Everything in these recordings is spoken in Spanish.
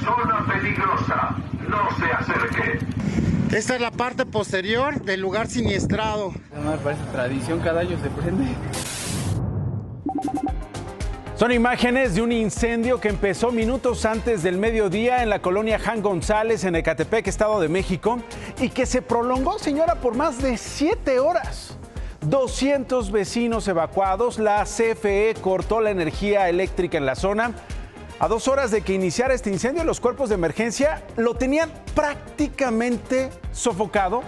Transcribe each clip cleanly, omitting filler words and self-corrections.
Zona peligrosa. No se acerque. Esta es la parte posterior del lugar siniestrado. Me parece tradición, cada año se prende. Son imágenes de un incendio que empezó minutos antes del mediodía en la colonia Jan González, en Ecatepec, Estado de México, y que se prolongó, señora, por más de 7 horas. 200 vecinos evacuados, la CFE cortó la energía eléctrica en la zona. A 2 horas de que iniciara este incendio, los cuerpos de emergencia lo tenían prácticamente sofocado,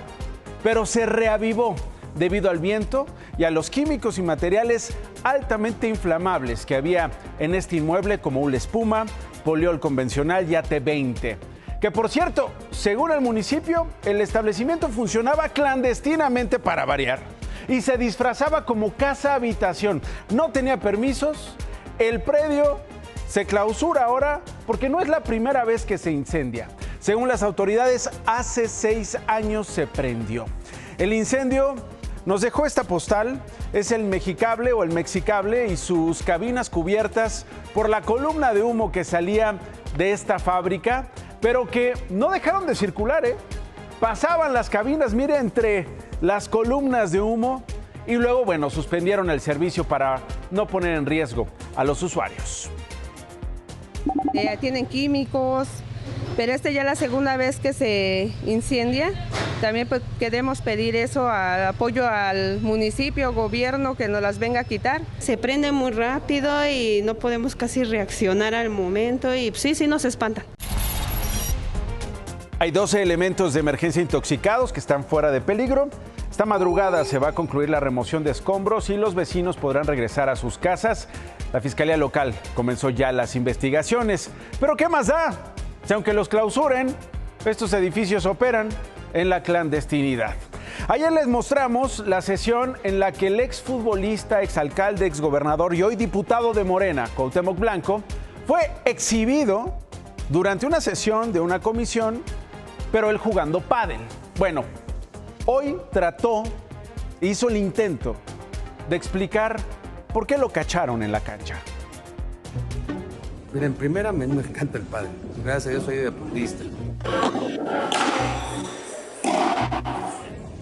pero se reavivó debido al viento y a los químicos y materiales altamente inflamables que había en este inmueble, como una espuma, poliol convencional y AT20. Que por cierto, según el municipio, el establecimiento funcionaba clandestinamente para variar y se disfrazaba como casa-habitación. No tenía permisos, el predio se clausura ahora porque no es la primera vez que se incendia. Según las autoridades, hace 6 años se prendió. El incendio nos dejó esta postal, es el Mexicable o el Mexicable y sus cabinas cubiertas por la columna de humo que salía de esta fábrica, pero que no dejaron de circular, Pasaban las cabinas, mire, entre las columnas de humo y luego, bueno, suspendieron el servicio para no poner en riesgo a los usuarios. Tienen químicos, pero ya es la segunda vez que se incendia. También pues, queremos pedir eso, apoyo al municipio, gobierno, que nos las venga a quitar. Se prende muy rápido y no podemos casi reaccionar al momento y sí nos espantan. Hay 12 elementos de emergencia intoxicados que están fuera de peligro. Esta madrugada se va a concluir la remoción de escombros y los vecinos podrán regresar a sus casas. La Fiscalía Local comenzó ya las investigaciones. ¿Pero qué más da? Si aunque los clausuren, estos edificios operan en la clandestinidad. Ayer les mostramos la sesión en la que el exfutbolista, exalcalde, exgobernador y hoy diputado de Morena, Cuauhtémoc Blanco, fue exhibido durante una sesión de una comisión, pero él jugando pádel. Bueno, hoy hizo el intento de explicar por qué lo cacharon en la cancha. Miren, primeramente me encanta el pádel. Gracias a Dios soy deportista.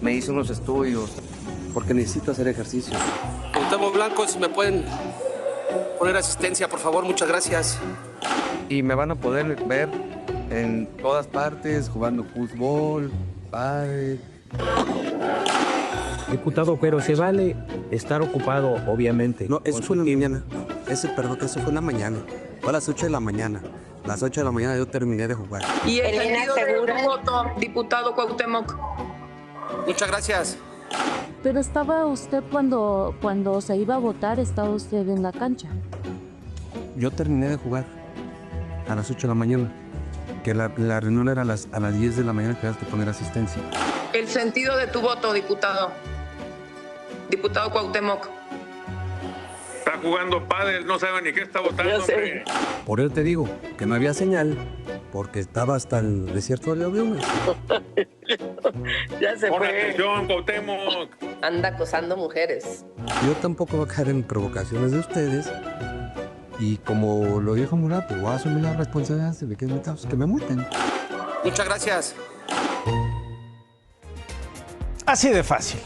Me hice unos estudios porque necesito hacer ejercicio. Cuauhtémoc Blanco, si me pueden poner asistencia, por favor, muchas gracias. Y me van a poder ver en todas partes, jugando fútbol, pádel. Diputado, pero se vale estar ocupado, obviamente. No, eso fue en la mañana. Eso fue en la mañana. Fue a las 8 de la mañana. A las 8 de la mañana yo terminé de jugar. ¿Y el sentido de tu voto, diputado Cuauhtémoc? Muchas gracias. Pero estaba usted cuando se iba a votar, estaba usted en la cancha. Yo terminé de jugar a las 8 de la mañana. Que la reunión era a las 10 de la mañana que tenías que poner asistencia. El sentido de tu voto, diputado. Diputado Cuauhtémoc. Está jugando pádel, no sabe ni qué está votando. Por eso te digo que no había señal, porque estaba hasta el desierto de León. Ya se Pon fue. atención, Cuauhtémoc. Anda acosando mujeres. Yo tampoco voy a caer en provocaciones de ustedes. Y como lo dijo Murat, pues voy a asumir la responsabilidad de que me multen. Muchas gracias. Así de fácil.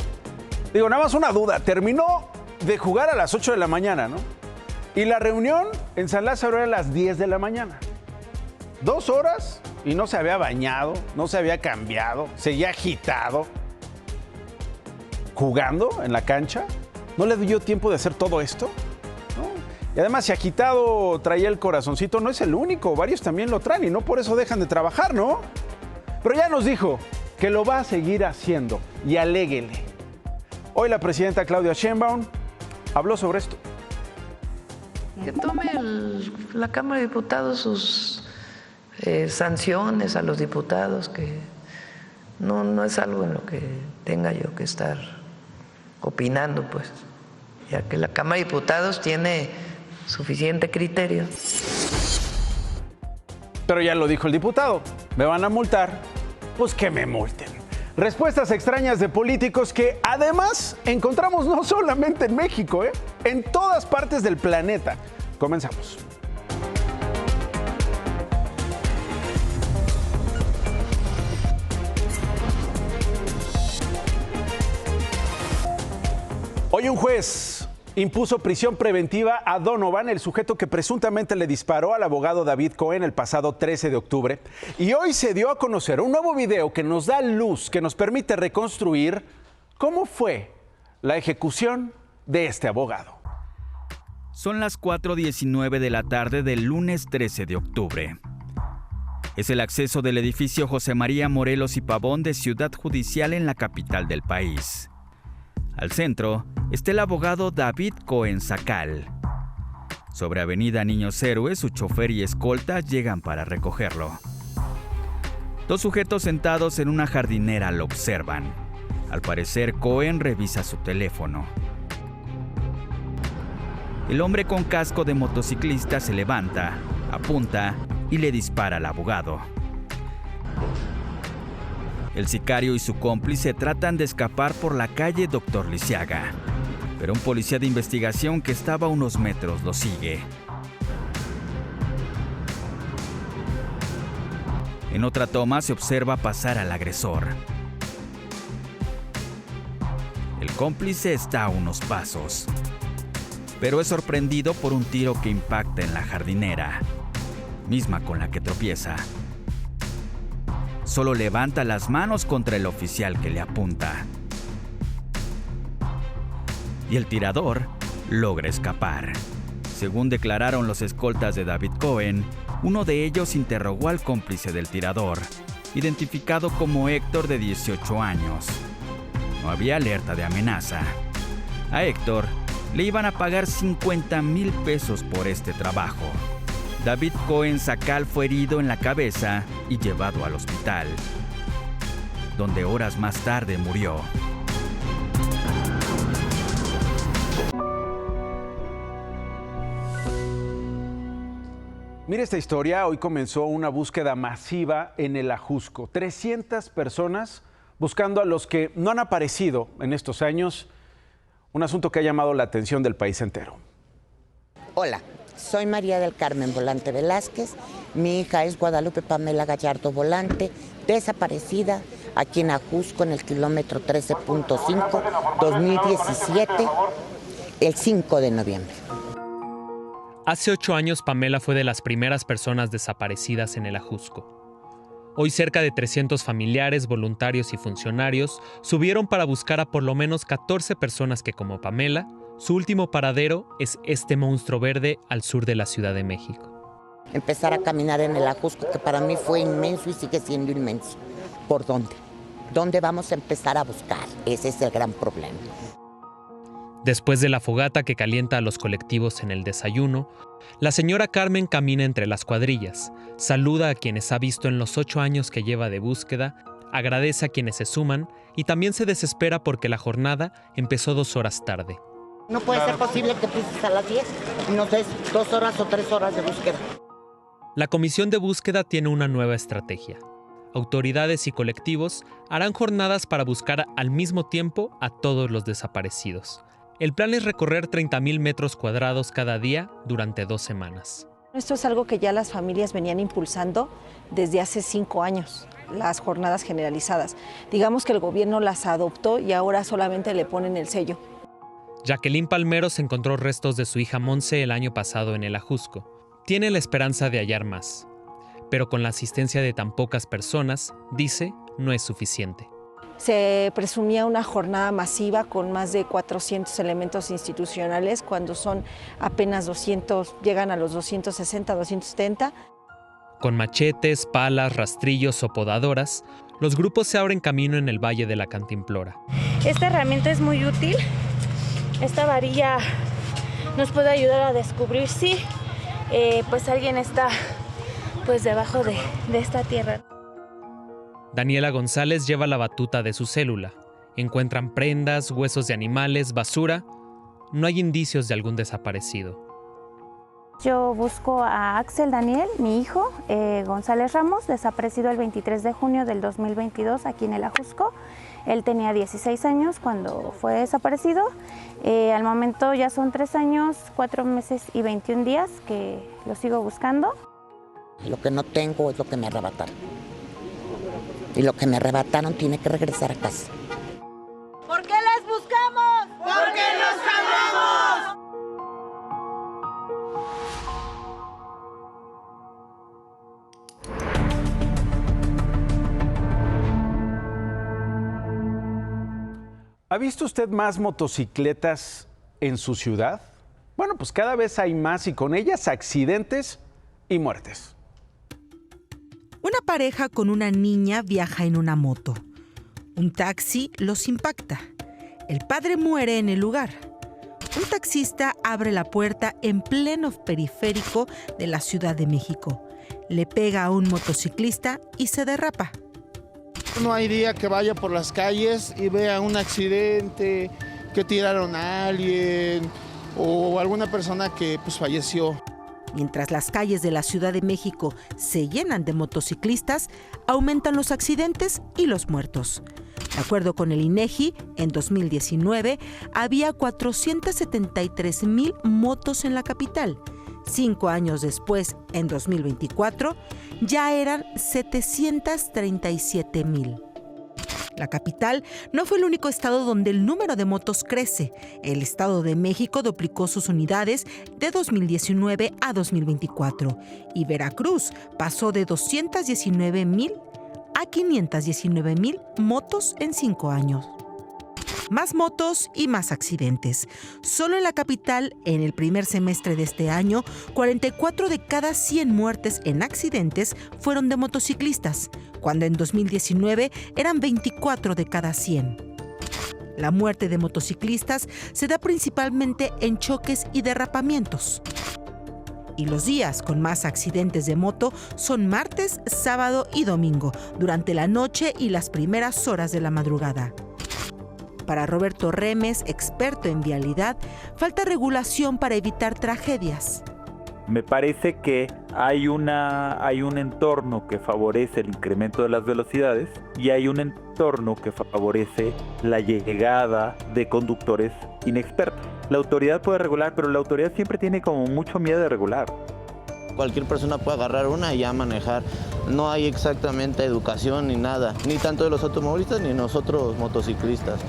Digo, nada más una duda. Terminó de jugar a las 8 de la mañana, ¿no? Y la reunión en San Lázaro era a las 10 de la mañana. 2 horas y no se había bañado, no se había cambiado, seguía agitado. ¿Jugando en la cancha? ¿No le dio tiempo de hacer todo esto? ¿No? Y además, si agitado traía el corazoncito, no es el único. Varios también lo traen y no por eso dejan de trabajar, ¿no? Pero ya nos dijo que lo va a seguir haciendo y aléguele. Hoy la presidenta Claudia Sheinbaum habló sobre esto. Que tome la Cámara de Diputados sus sanciones a los diputados, que no es algo en lo que tenga yo que estar opinando, pues, ya que la Cámara de Diputados tiene suficiente criterio. Pero ya lo dijo el diputado, me van a multar, pues que me multen. Respuestas extrañas de políticos que además encontramos no solamente en México, en todas partes del planeta. Comenzamos. un juez impuso prisión preventiva a Donovan, el sujeto que presuntamente le disparó al abogado David Cohen el pasado 13 de octubre. Y hoy se dio a conocer un nuevo video que nos da luz, que nos permite reconstruir cómo fue la ejecución de este abogado. Son las 4:19 de la tarde del lunes 13 de octubre. Es el acceso del edificio José María Morelos y Pavón de Ciudad Judicial en la capital del país. Al centro está el abogado David Cohen Sacal. Sobre Avenida Niños Héroes, su chofer y escolta llegan para recogerlo. Dos sujetos sentados en una jardinera lo observan. Al parecer, Cohen revisa su teléfono. El hombre con casco de motociclista se levanta, apunta y le dispara al abogado. El sicario y su cómplice tratan de escapar por la calle Dr. Lisiaga, pero un policía de investigación que estaba a unos metros lo sigue. En otra toma se observa pasar al agresor. El cómplice está a unos pasos, pero es sorprendido por un tiro que impacta en la jardinera, misma con la que tropieza. Solo levanta las manos contra el oficial que le apunta. Y el tirador logra escapar. Según declararon los escoltas de David Cohen, uno de ellos interrogó al cómplice del tirador, identificado como Héctor, de 18 años. No había alerta de amenaza. A Héctor le iban a pagar 50,000 pesos por este trabajo. David Cohen Sacal fue herido en la cabeza y llevado al hospital, donde horas más tarde murió. Mire esta historia, hoy comenzó una búsqueda masiva en el Ajusco. 300 personas buscando a los que no han aparecido en estos años, un asunto que ha llamado la atención del país entero. Hola. Soy María del Carmen Volante Velázquez, mi hija es Guadalupe Pamela Gallardo Volante, desaparecida aquí en Ajusco en el kilómetro 13.5, 2017, el 5 de noviembre. Hace 8 años Pamela fue de las primeras personas desaparecidas en el Ajusco. Hoy cerca de 300 familiares, voluntarios y funcionarios subieron para buscar a por lo menos 14 personas que, como Pamela, su último paradero es este monstruo verde al sur de la Ciudad de México. Empezar a caminar en el Ajusco, que para mí fue inmenso y sigue siendo inmenso. ¿Por dónde? ¿Dónde vamos a empezar a buscar? Ese es el gran problema. Después de la fogata que calienta a los colectivos en el desayuno, la señora Carmen camina entre las cuadrillas, saluda a quienes ha visto en los 8 años que lleva de búsqueda, agradece a quienes se suman y también se desespera porque la jornada empezó 2 horas tarde. No puede ser posible que empieces a las 10 y nos des 2 horas o 3 horas de búsqueda. La comisión de búsqueda tiene una nueva estrategia. Autoridades y colectivos harán jornadas para buscar al mismo tiempo a todos los desaparecidos. El plan es recorrer 30,000 metros cuadrados cada día durante 2 semanas. Esto es algo que ya las familias venían impulsando desde hace 5 años, las jornadas generalizadas. Digamos que el gobierno las adoptó y ahora solamente le ponen el sello. Jacqueline Palmeros encontró restos de su hija Monse el año pasado en el Ajusco. Tiene la esperanza de hallar más, pero con la asistencia de tan pocas personas, dice, no es suficiente. Se presumía una jornada masiva con más de 400 elementos institucionales, cuando son apenas 200, llegan a los 260, 270. Con machetes, palas, rastrillos o podadoras, los grupos se abren camino en el Valle de la Cantimplora. Esta herramienta es muy útil. Esta varilla nos puede ayudar a descubrir si pues alguien está pues debajo de esta tierra. Daniela González lleva la batuta de su célula. Encuentran prendas, huesos de animales, basura. No hay indicios de algún desaparecido. Yo busco a Axel Daniel, mi hijo, González Ramos, desaparecido el 23 de junio del 2022 aquí en el Ajusco. Él tenía 16 años cuando fue desaparecido. Al momento ya son 3 años, 4 meses y 21 días que lo sigo buscando. Lo que no tengo es lo que me arrebataron. Y lo que me arrebataron tiene que regresar a casa. ¿Por qué las buscamos? Porque nos ¿Ha visto usted más motocicletas en su ciudad? Bueno, pues cada vez hay más y con ellas accidentes y muertes. Una pareja con una niña viaja en una moto. Un taxi los impacta. El padre muere en el lugar. Un taxista abre la puerta en pleno periférico de la Ciudad de México. Le pega a un motociclista y se derrapa. No hay día que vaya por las calles y vea un accidente, que tiraron a alguien o alguna persona que pues falleció. Mientras las calles de la Ciudad de México se llenan de motociclistas, aumentan los accidentes y los muertos. De acuerdo con el INEGI, en 2019 había 473,000 motos en la capital. 5 años después, en 2024, ya eran 737,000. La capital no fue el único estado donde el número de motos crece. El Estado de México duplicó sus unidades de 2019 a 2024 y Veracruz pasó de 219,000 a 519,000 motos en 5 años. Más motos y más accidentes. Solo en la capital, en el primer semestre de este año, 44 de cada 100 muertes en accidentes fueron de motociclistas, cuando en 2019 eran 24 de cada 100. La muerte de motociclistas se da principalmente en choques y derrapamientos. Y los días con más accidentes de moto son martes, sábado y domingo, durante la noche y las primeras horas de la madrugada. Para Roberto Remes, experto en vialidad, falta regulación para evitar tragedias. Me parece que hay un entorno que favorece el incremento de las velocidades y hay un entorno que favorece la llegada de conductores inexpertos. La autoridad puede regular, pero la autoridad siempre tiene como mucho miedo de regular. Cualquier persona puede agarrar una y ya manejar. No hay exactamente educación ni nada, ni tanto de los automovilistas ni nosotros motociclistas.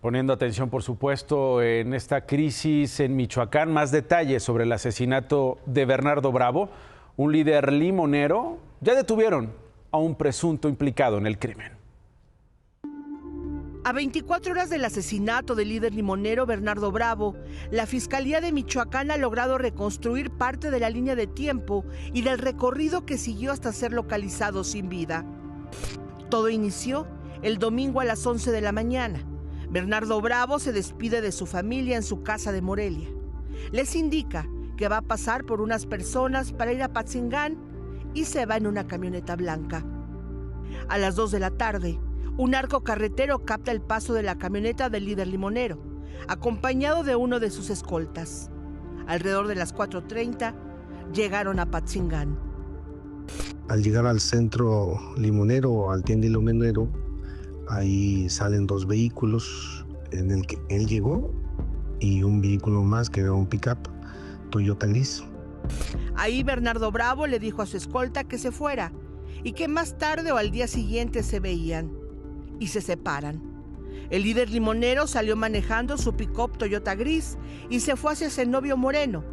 Poniendo atención, por supuesto, en esta crisis en Michoacán, más detalles sobre el asesinato de Bernardo Bravo, un líder limonero. Ya detuvieron a un presunto implicado en el crimen. A 24 horas del asesinato del líder limonero Bernardo Bravo, la Fiscalía de Michoacán ha logrado reconstruir parte de la línea de tiempo y del recorrido que siguió hasta ser localizado sin vida. Todo inició el domingo a las 11 de la mañana. Bernardo Bravo se despide de su familia en su casa de Morelia. Les indica que va a pasar por unas personas para ir a Apatzingán y se va en una camioneta blanca. A las 2 de la tarde, un narco carretero capta el paso de la camioneta del líder limonero, acompañado de uno de sus escoltas. Alrededor de las 4:30 llegaron a Apatzingán. Al llegar al centro limonero, al tienda limonero, ahí salen 2 vehículos en el que él llegó y un vehículo más que era un pick-up Toyota gris. Ahí Bernardo Bravo le dijo a su escolta que se fuera y que más tarde o al día siguiente se veían. Y se separan. El líder limonero salió manejando su pick-up Toyota gris y se fue hacia Zenobio Moreno.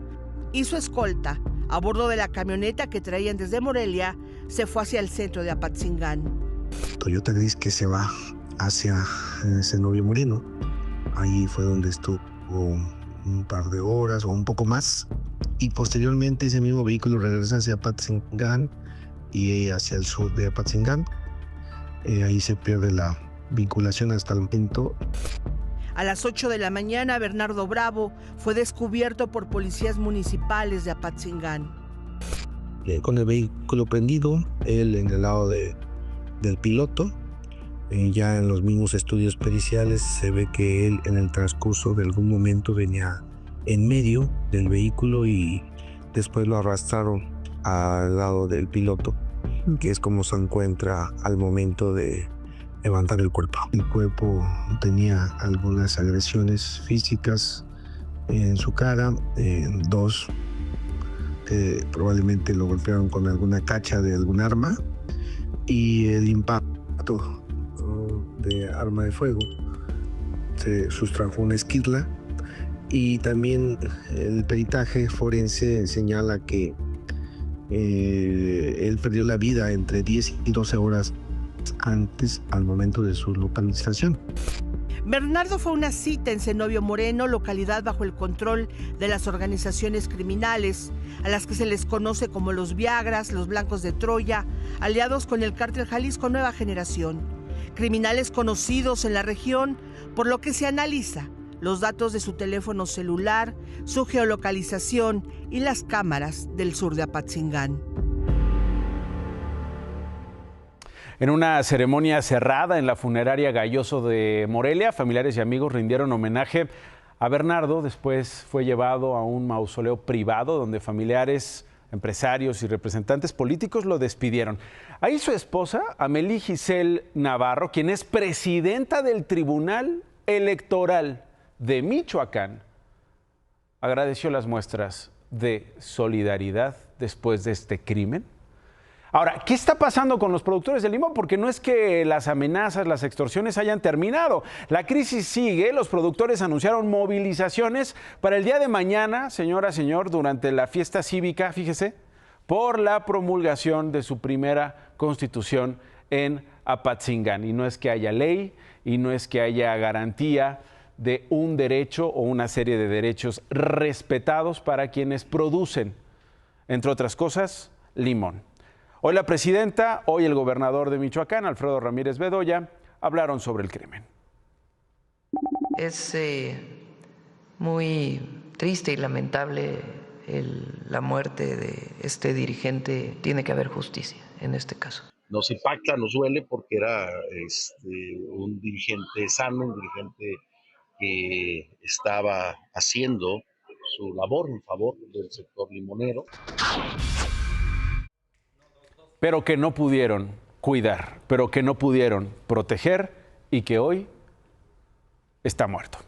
Y su escolta, a bordo de la camioneta que traían desde Morelia, se fue hacia el centro de Apatzingán. Toyota gris que se va hacia Zenobio Moreno. Ahí fue donde estuvo un par de horas o un poco más. Y posteriormente ese mismo vehículo regresa hacia Apatzingán y hacia el sur de Apatzingán. Ahí se pierde la vinculación hasta el momento. A las 8 de la mañana, Bernardo Bravo fue descubierto por policías municipales de Apatzingán. Con el vehículo prendido, él en el lado del piloto. Ya en los mismos estudios periciales se ve que él en el transcurso de algún momento venía en medio del vehículo y después lo arrastraron al lado del piloto, que es como se encuentra al momento de levantar el cuerpo. El cuerpo tenía algunas agresiones físicas en su cara, 2 que probablemente lo golpearon con alguna cacha de algún arma y el impacto de arma de fuego se sustrajo una esquirla y también el peritaje forense señala que Él perdió la vida entre 10 y 12 horas antes al momento de su localización. Bernardo fue a una cita en Zenobio Moreno, localidad bajo el control de las organizaciones criminales, a las que se les conoce como los Viagras, los Blancos de Troya, aliados con el cártel Jalisco Nueva Generación. Criminales conocidos en la región, por lo que se analiza los datos de su teléfono celular, su geolocalización y las cámaras del sur de Apatzingán. En una ceremonia cerrada en la funeraria Galloso de Morelia, familiares y amigos rindieron homenaje a Bernardo. Después fue llevado a un mausoleo privado donde familiares, empresarios y representantes políticos lo despidieron. Ahí su esposa, Amélie Giselle Navarro, quien es presidenta del Tribunal Electoral de Michoacán, agradeció las muestras de solidaridad después de este crimen. Ahora, ¿qué está pasando con los productores de limón? Porque no es que las amenazas, las extorsiones hayan terminado. La crisis sigue. Los productores anunciaron movilizaciones para el día de mañana, señora, señor, durante la fiesta cívica, fíjese, por la promulgación de su primera constitución en Apatzingán. Y no es que haya ley y no es que haya garantía de un derecho o una serie de derechos respetados para quienes producen, entre otras cosas, limón. Hoy la presidenta, hoy el gobernador de Michoacán, Alfredo Ramírez Bedoya, hablaron sobre el crimen. Es muy triste y lamentable la muerte de este dirigente. Tiene que haber justicia en este caso. Nos impacta, nos duele porque era un dirigente sano, un dirigente que estaba haciendo su labor en favor del sector limonero. Pero que no pudieron cuidar, pero que no pudieron proteger y que hoy está muerto.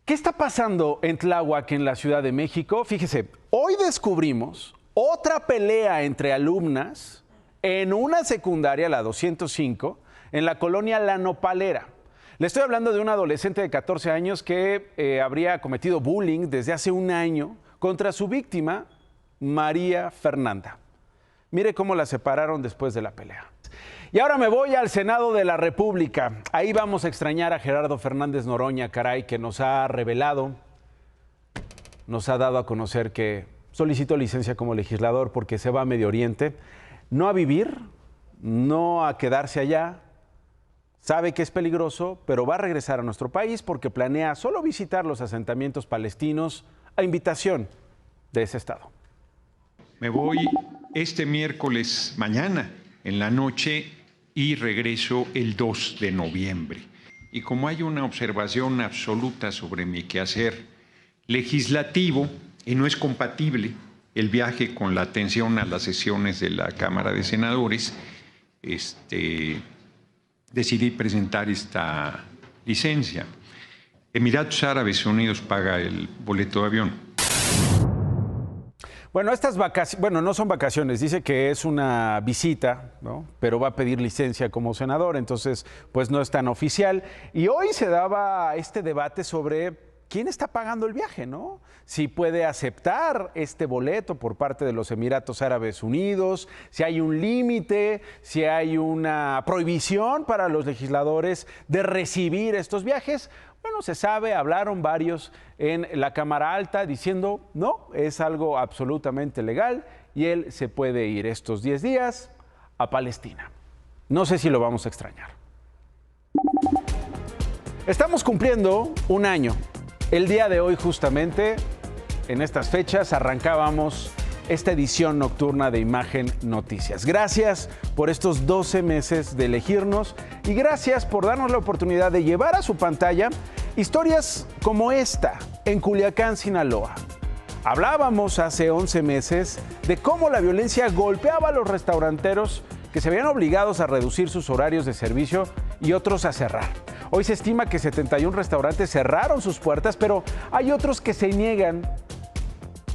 ¿Qué está pasando en Tláhuac, en la Ciudad de México? Fíjese, hoy descubrimos otra pelea entre alumnas en una secundaria, la 205, en la colonia La Nopalera. Le estoy hablando de una adolescente de 14 años que habría cometido bullying desde hace un año contra su víctima, María Fernanda. Mire cómo la separaron después de la pelea. Y ahora me voy al Senado de la República. Ahí vamos a extrañar a Gerardo Fernández Noroña, caray, que nos ha revelado, nos ha dado a conocer que solicitó licencia como legislador porque se va a Medio Oriente, no a vivir, no a quedarse allá. Sabe que es peligroso, pero va a regresar a nuestro país porque planea solo visitar los asentamientos palestinos a invitación de ese estado. Me voy este miércoles mañana en la noche y regreso el 2 de noviembre. Y como hay una observación absoluta sobre mi quehacer legislativo y no es compatible el viaje con la atención a las sesiones de la Cámara de Senadores, decidí presentar esta licencia. Emiratos Árabes Unidos paga el boleto de avión. Bueno, estas vacaciones, bueno, no son vacaciones, dice que es una visita, ¿no? Pero va a pedir licencia como senador, entonces pues no es tan oficial. Y hoy se daba este debate sobre quién está pagando el viaje, ¿no? Si puede aceptar este boleto por parte de los Emiratos Árabes Unidos, si hay un límite, si hay una prohibición para los legisladores de recibir estos viajes. Bueno, se sabe, hablaron varios en la Cámara Alta diciendo no, es algo absolutamente legal y él se puede ir estos 10 días a Palestina. No sé si lo vamos a extrañar. Estamos cumpliendo un año. El día de hoy, justamente, en estas fechas, arrancábamos esta edición nocturna de Imagen Noticias. Gracias por estos 12 meses de elegirnos y gracias por darnos la oportunidad de llevar a su pantalla historias como esta en Culiacán, Sinaloa. Hablábamos hace 11 meses de cómo la violencia golpeaba a los restauranteros que se veían obligados a reducir sus horarios de servicio y otros a cerrar. Hoy se estima que 71 restaurantes cerraron sus puertas, pero hay otros que se niegan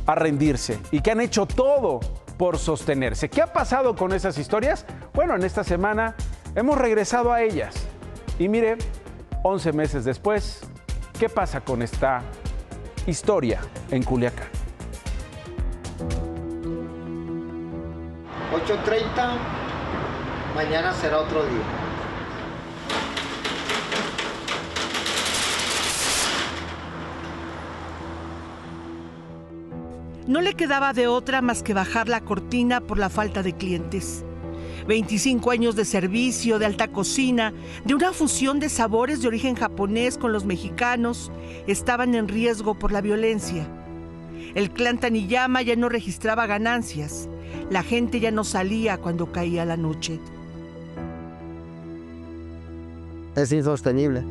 a rendirse y que han hecho todo por sostenerse. ¿Qué ha pasado con esas historias? Bueno, en esta semana hemos regresado a ellas. Y mire, 11 meses después, ¿Qué pasa con esta historia en Culiacán? 8:30, mañana será otro día. No le quedaba de otra más que bajar la cortina por la falta de clientes. 25 años de servicio, de alta cocina, de una fusión de sabores de origen japonés con los mexicanos, estaban en riesgo por la violencia. El clan Taniyama ya no registraba ganancias. La gente ya no salía cuando caía la noche. Es insostenible.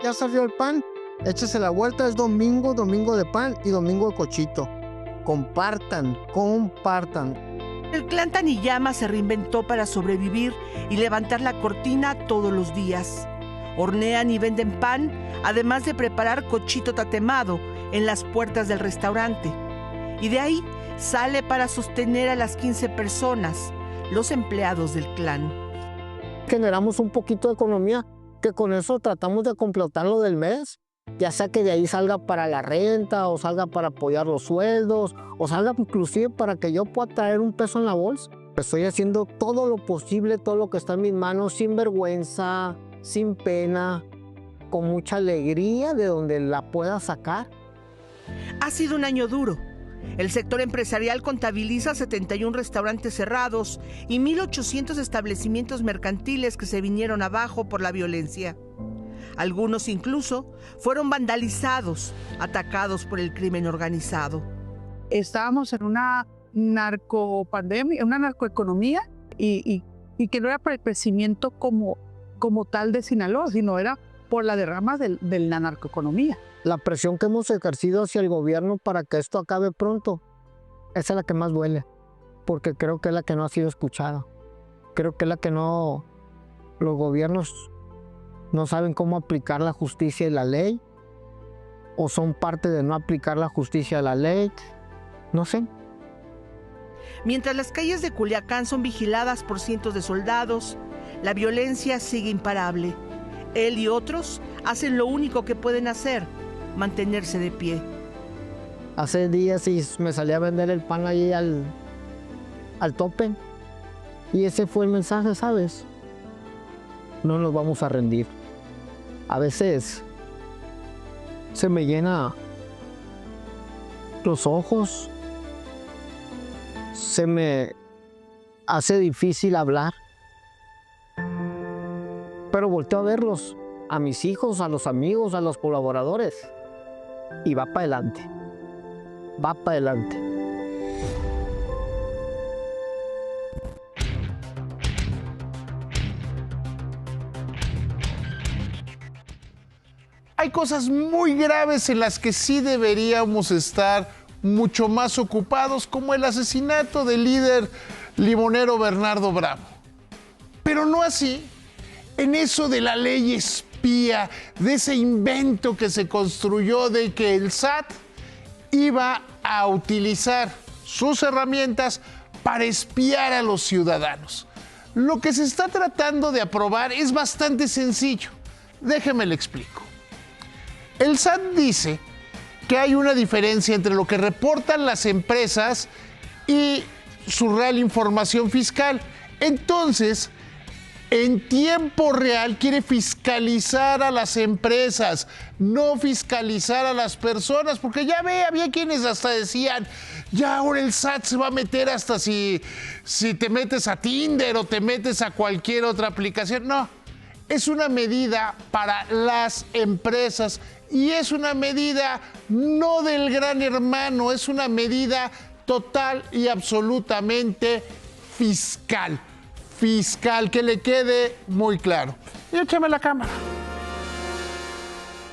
Ya salió el pan, échese la vuelta, es domingo, domingo de pan y domingo de cochito. Compartan, compartan. El clan Taniyama se reinventó para sobrevivir y levantar la cortina todos los días. Hornean y venden pan, además de preparar cochito tatemado en las puertas del restaurante. Y de ahí sale para sostener a las 15 personas, los empleados del clan. Generamos un poquito de economía, que con eso tratamos de completar lo del mes, ya sea que de ahí salga para la renta o salga para apoyar los sueldos o salga inclusive para que yo pueda traer un peso en la bolsa. Estoy haciendo todo lo posible, todo lo que está en mis manos, sin vergüenza, sin pena, con mucha alegría de donde la pueda sacar. Ha sido un año duro. El sector empresarial contabiliza 71 restaurantes cerrados y 1,800 establecimientos mercantiles que se vinieron abajo por la violencia. Algunos incluso fueron vandalizados, atacados por el crimen organizado. Estábamos en una narcopandemia, una narcoeconomía y que no era para el crecimiento como tal de Sinaloa, sino era por la derrama de la narcoeconomía. La presión que hemos ejercido hacia el gobierno para que esto acabe pronto, esa es la que más duele, porque creo que es la que no ha sido escuchada. Creo que es la que no, los gobiernos no saben cómo aplicar la justicia y la ley, o son parte de no aplicar la justicia y la ley, no sé. Mientras las calles de Culiacán son vigiladas por cientos de soldados, la violencia sigue imparable. Él y otros hacen lo único que pueden hacer, mantenerse de pie. Hace días me salí a vender el pan ahí al tope. Y ese fue el mensaje, ¿sabes? No nos vamos a rendir. A veces se me llena los ojos. Se me hace difícil hablar. Pero volteo a verlos, a mis hijos, a los amigos, a los colaboradores. Y va para adelante. Va para adelante. Hay cosas muy graves en las que sí deberíamos estar mucho más ocupados, como el asesinato del líder limonero Bernardo Bravo. Pero no así en eso de la ley espía, de ese invento que se construyó de que el SAT iba a utilizar sus herramientas para espiar a los ciudadanos. Lo que se está tratando de aprobar es bastante sencillo. Déjeme le explico. El SAT dice que hay una diferencia entre lo que reportan las empresas y su real información fiscal. Entonces, en tiempo real quiere fiscalizar a las empresas, no fiscalizar a las personas, porque ya había quienes hasta decían, ya ahora el SAT se va a meter hasta si te metes a Tinder o te metes a cualquier otra aplicación. No, es una medida para las empresas y es una medida no del gran hermano, es una medida total y absolutamente fiscal. Fiscal, que le quede muy claro. Y échame la cámara.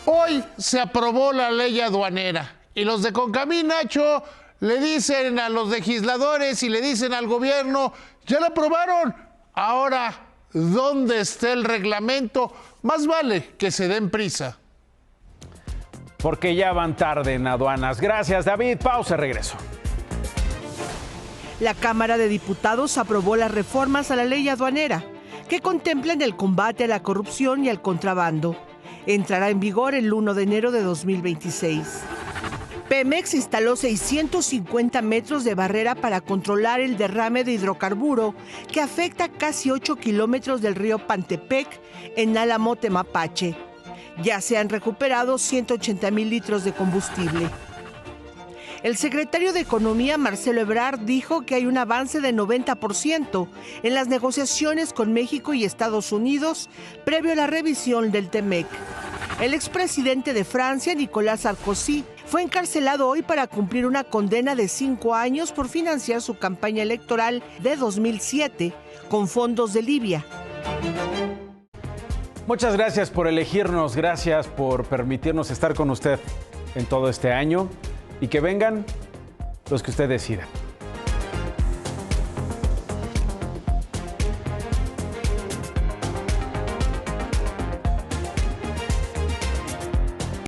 Hoy se aprobó la ley aduanera y los de Concamín, Nacho, le dicen a los legisladores y le dicen al gobierno, ya la aprobaron. Ahora, ¿dónde está el reglamento? Más vale que se den prisa. porque ya van tarde en aduanas. Gracias, David. Pausa, regreso. La Cámara de Diputados aprobó las reformas a la ley aduanera que contemplan el combate a la corrupción y al contrabando. Entrará en vigor el 1 de enero de 2026. Pemex instaló 650 metros de barrera para controlar el derrame de hidrocarburo que afecta casi 8 kilómetros del río Pantepec en Álamo, Temapache. Ya se han recuperado 180,000 litros de combustible. El secretario de Economía, Marcelo Ebrard, dijo que hay un avance de 90% en las negociaciones con México y Estados Unidos previo a la revisión del TEMEC. El expresidente de Francia, Nicolas Sarkozy, fue encarcelado hoy para cumplir una condena de 5 años por financiar su campaña electoral de 2007 con fondos de Libia. Muchas gracias por elegirnos, gracias por permitirnos estar con usted en todo este año y que vengan los que usted decida.